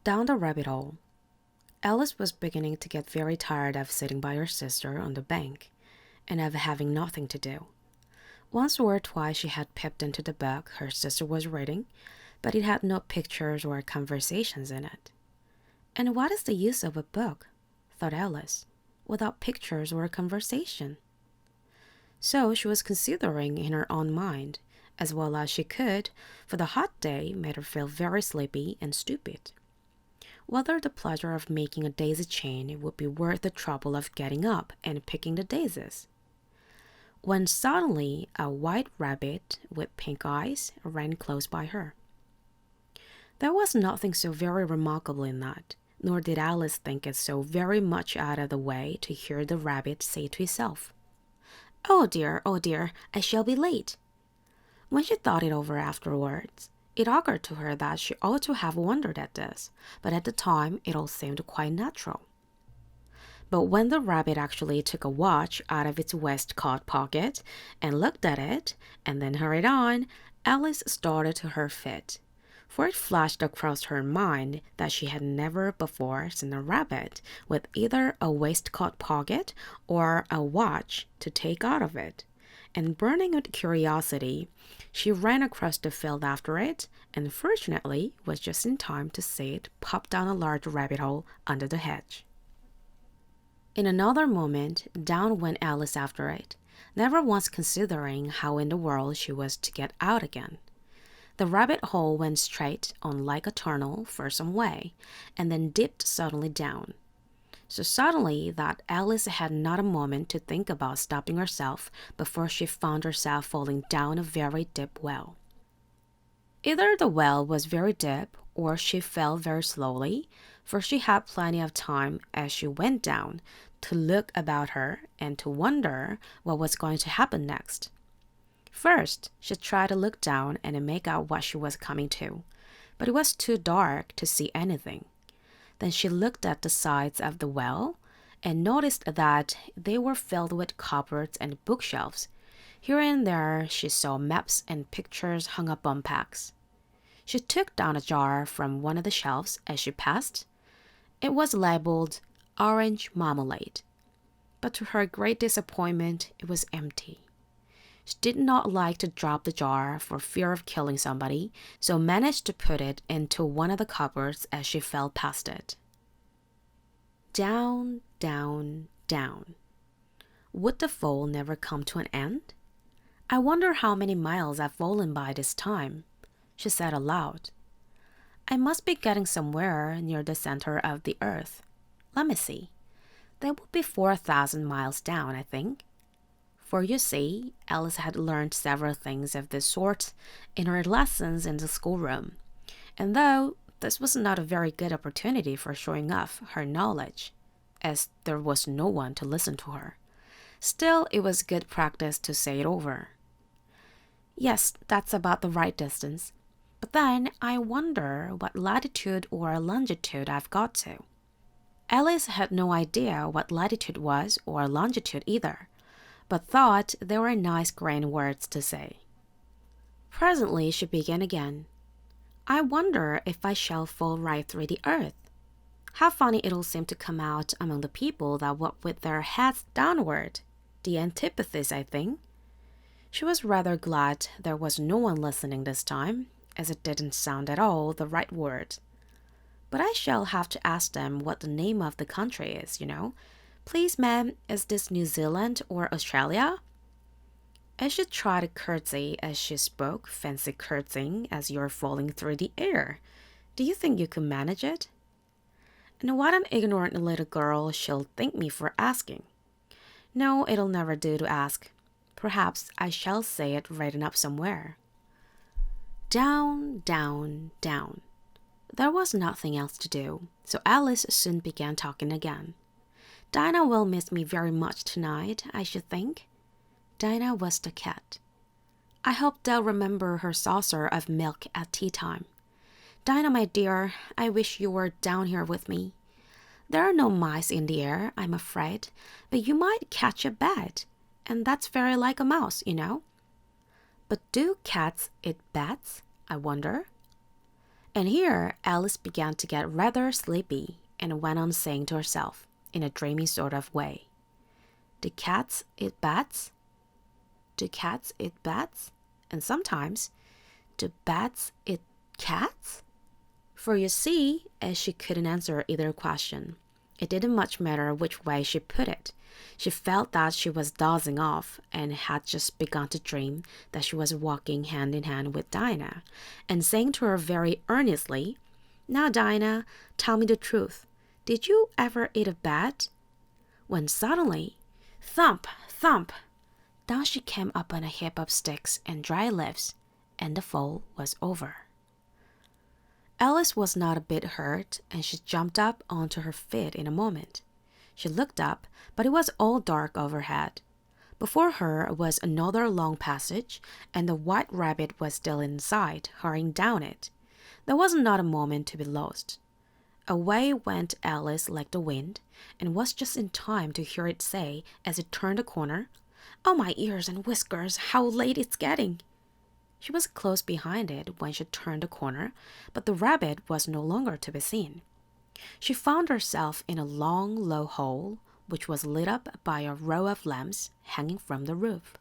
Down the rabbit hole. Alice was beginning to get very tired of sitting by her sister on the bank and of having nothing to do. Once or twice she had peeped into the book her sister was reading, but it had no pictures or conversations in it. And what is the use of a book, thought Alice, without pictures or conversation? So she was considering in her own mind, as well as she could, for the hot day made her feel very sleepy and stupid, whether the pleasure of making a daisy chain would be worth the trouble of getting up and picking the daisies. When suddenly a white rabbit with pink eyes ran close by her. There was nothing so very remarkable in that, nor did Alice think it so very much out of the way to hear the rabbit say to itself, oh dear, I shall be late." When she thought it over afterwards, it occurred to her that she ought to have wondered at this, but at the time it all seemed quite natural. But when the rabbit actually took a watch out of its waistcoat pocket and looked at it, and then hurried on, Alice started to her feet, for it flashed across her mind that she had never before seen a rabbit with either a waistcoat pocket or a watch to take out of it. And burning with curiosity, she ran across the field after it, and fortunately was just in time to see it pop down a large rabbit hole under the hedge. In another moment, down went Alice after it, never once considering how in the world she was to get out again. The rabbit hole went straight on like a tunnel for some way, and then dipped suddenly down. So suddenly that Alice had not a moment to think about stopping herself before she found herself falling down a very deep well. Either the well was very deep or she fell very slowly, for she had plenty of time as she went down to look about her and to wonder what was going to happen next. First, she tried to look down and make out what she was coming to, but it was too dark to see anything. Then she looked at the sides of the well and noticed that they were filled with cupboards and bookshelves. Here and there she saw maps and pictures hung up on packs. She took down a jar from one of the shelves as she passed. It was labeled orange marmalade, but to her great disappointment it was empty. She did not like to drop the jar for fear of killing somebody, so managed to put it into one of the cupboards as she fell past it. Down, down, down. Would the fall never come to an end? I wonder how many miles I've fallen by this time, she said aloud. I must be getting somewhere near the center of the earth. Let me see. That would be 4,000 miles down, I think. For you see, Alice had learned several things of this sort in her lessons in the schoolroom, and though this was not a very good opportunity for showing off her knowledge, as there was no one to listen to her, still it was good practice to say it over. Yes, that's about the right distance, but then I wonder what latitude or longitude I've got to. Alice had no idea what latitude was or longitude either, but thought they were nice grand words to say. Presently she began again. I wonder if I shall fall right through the earth. How funny it'll seem to come out among the people that walk with their heads downward. The antithesis, I think. She was rather glad there was no one listening this time, as it didn't sound at all the right word. But I shall have to ask them what the name of the country is, you know. Please, ma'am, is this New Zealand or Australia? As she tried to curtsy as she spoke, fancy curtsying as you're falling through the air. Do you think you could manage it? And what an ignorant little girl she'll think me for asking. No, it'll never do to ask. Perhaps I shall say it written up somewhere. Down, down, down. There was nothing else to do, so Alice soon began talking again. Dinah will miss me very much tonight, I should think. Dinah was the cat. I hope they'll remember her saucer of milk at tea time. Dinah, my dear, I wish you were down here with me. There are no mice in the air, I'm afraid, but you might catch a bat, and that's very like a mouse, you know. But do cats eat bats, I wonder? And here Alice began to get rather sleepy and went on saying to herself, in a dreamy sort of way, "Do cats eat bats? Do cats eat bats? And sometimes, do bats eat cats?" For you see, as she couldn't answer either question, it didn't much matter which way she put it. She felt that she was dozing off and had just begun to dream that she was walking hand in hand with Dinah and saying to her very earnestly, "Now, Dinah, tell me the truth. Did you ever eat a bat?" When suddenly, thump, thump, down she came upon a heap of sticks and dry leaves, and the fall was over. Alice was not a bit hurt, and she jumped up onto her feet in a moment. She looked up, but it was all dark overhead. Before her was another long passage, and the white rabbit was still inside, hurrying down it. There was not a moment to be lost. Away went Alice like the wind, and was just in time to hear it say, as it turned a corner, "Oh, my ears and whiskers, how late it's getting!" She was close behind it when she turned the corner, but the rabbit was no longer to be seen. She found herself in a long, low hole, which was lit up by a row of lamps hanging from the roof.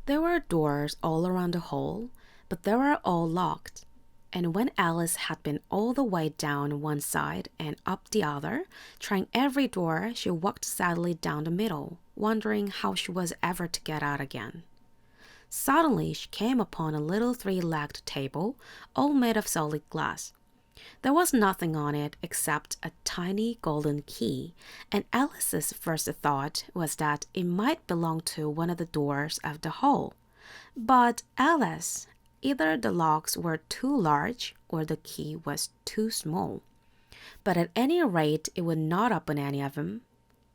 There were doors all around the hole, but they were all locked. And when Alice had been all the way down one side and up the other, trying every door, she walked sadly down the middle, wondering how she was ever to get out again. Suddenly, she came upon a little three-legged table, all made of solid glass. There was nothing on it except a tiny golden key, and Alice's first thought was that it might belong to one of the doors of the hole. But Alice, either the locks were too large or the key was too small. But at any rate, it would not open any of them.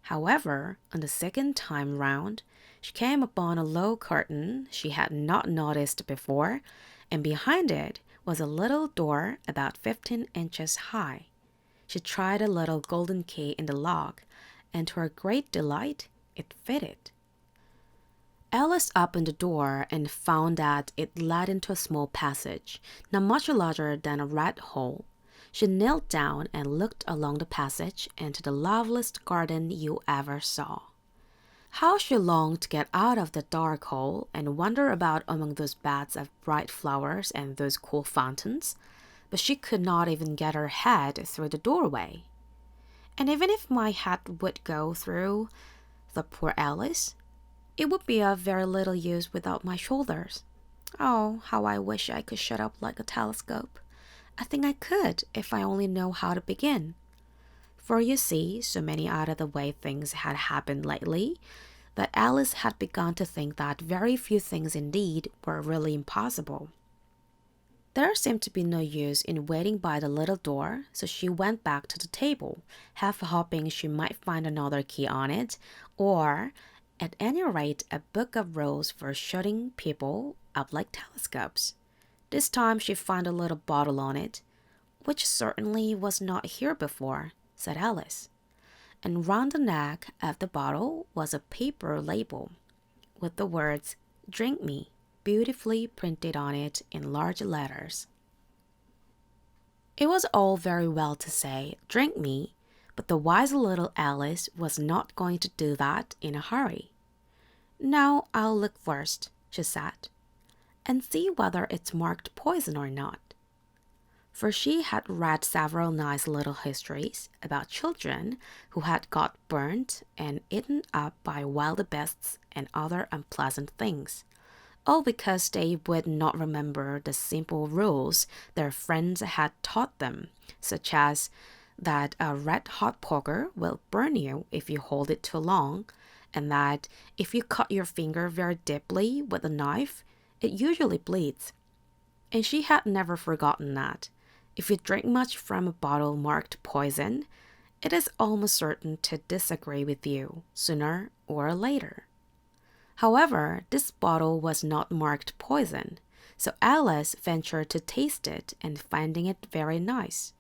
However, on the second time round, she came upon a low curtain she had not noticed before, and behind it was a little door about 15 inches high. She tried a little golden key in the lock, and to her great delight, it fitted. Alice opened the door and found that it led into a small passage, not much larger than a rat hole. She knelt down and looked along the passage into the loveliest garden you ever saw. How she longed to get out of the dark hole and wander about among those beds of bright flowers and those cool fountains, but she could not even get her head through the doorway. And even if my head would go through, thought poor Alice, it would be of very little use without my shoulders. Oh, how I wish I could shut up like a telescope. I think I could if I only know how to begin. For you see, so many out-of-the-way things had happened lately that Alice had begun to think that very few things indeed were really impossible. There seemed to be no use in waiting by the little door, so she went back to the table, half hoping she might find another key on it, or, at any rate, a book of rules for shutting people up like telescopes. This time she found a little bottle on it, which certainly was not here before, said Alice. And round the neck of the bottle was a paper label, with the words, "Drink me," beautifully printed on it in large letters. It was all very well to say, "Drink me," but the wise little Alice was not going to do that in a hurry. "No, I'll look first," she said, "and see whether it's marked poison or not." For she had read several nice little histories about children who had got burnt and eaten up by wild beasts and other unpleasant things, all because they would not remember the simple rules their friends had taught them, such as that a red-hot poker will burn you if you hold it too long, and that if you cut your finger very deeply with a knife, it usually bleeds. And she had never forgotten that if you drink much from a bottle marked poison, it is almost certain to disagree with you sooner or later. However, this bottle was not marked poison, so Alice ventured to taste it and finding it very nice.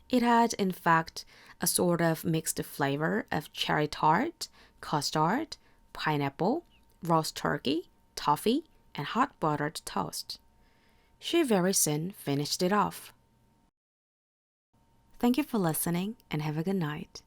It had, in fact, a sort of mixed flavor of cherry tart, custard, pineapple, roast turkey, toffee, and hot buttered toast. She very soon finished it off. Thank you for listening and have a good night.